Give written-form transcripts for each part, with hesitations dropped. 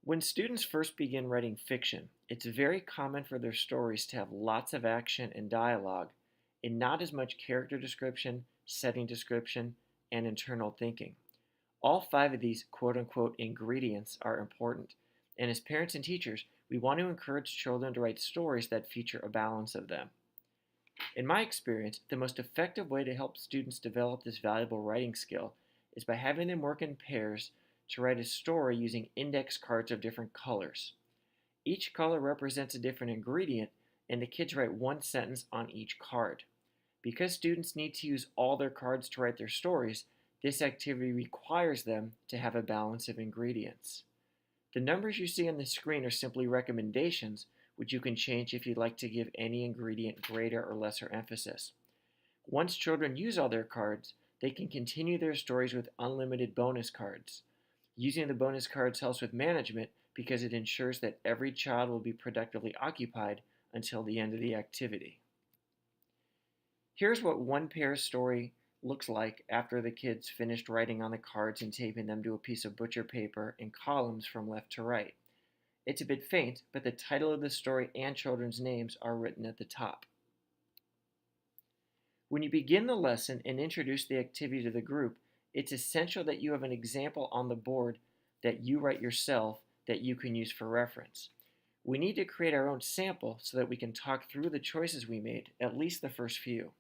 When students first begin writing fiction, it's very common for their stories to have lots of action and dialogue, and not as much character description, setting description, and internal thinking. All five of these quote unquote ingredients are important, and as parents and teachers, we want to encourage children to write stories that feature a balance of them. In my experience, the most effective way to help students develop this valuable writing skill is by having them work in pairs to write a story using index cards of different colors. Each color represents a different ingredient, and the kids write one sentence on each card. Because students need to use all their cards to write their stories, this activity requires them to have a balance of ingredients. The numbers you see on the screen are simply recommendations, which you can change if you'd like to give any ingredient greater or lesser emphasis. Once children use all their cards, they can continue their stories with unlimited bonus cards. Using the bonus cards helps with management because it ensures that every child will be productively occupied until the end of the activity. Here's what one pair's story looks like after the kids finished writing on the cards and taping them to a piece of butcher paper in columns from left to right. It's a bit faint, but the title of the story and children's names are written at the top. When you begin the lesson and introduce the activity to the group, it's essential that you have an example on the board that you write yourself that you can use for reference. We need to create our own sample so that we can talk through the choices we made, at least the first few.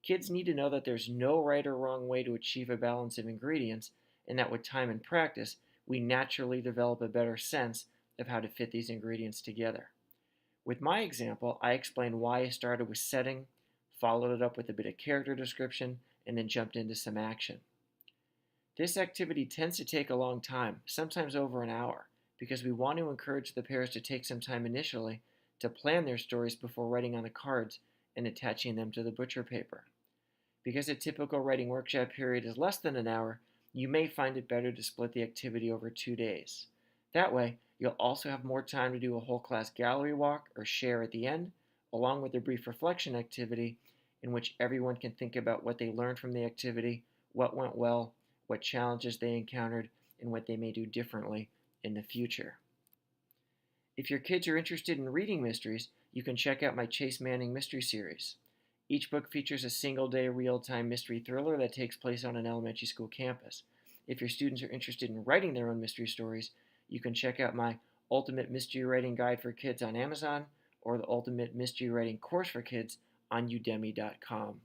Kids need to know that there's no right or wrong way to achieve a balance of ingredients, and that with time and practice, we naturally develop a better sense of how to fit these ingredients together. With my example, I explained why I started with setting, followed it up with a bit of character description, and then jumped into some action. This activity tends to take a long time, sometimes over an hour, because we want to encourage the pairs to take some time initially to plan their stories before writing on the cards and attaching them to the butcher paper. Because a typical writing workshop period is less than an hour, you may find it better to split the activity over 2 days. That way, you'll also have more time to do a whole class gallery walk or share at the end, along with a brief reflection activity in which everyone can think about what they learned from the activity, what went well, what challenges they encountered, and what they may do differently in the future. If your kids are interested in reading mysteries, you can check out my Chase Manning mystery series. Each book features a single-day real-time mystery thriller that takes place on an elementary school campus. If your students are interested in writing their own mystery stories, you can check out my Ultimate Mystery Writing Guide for Kids on Amazon or the Ultimate Mystery Writing Course for Kids on udemy.com.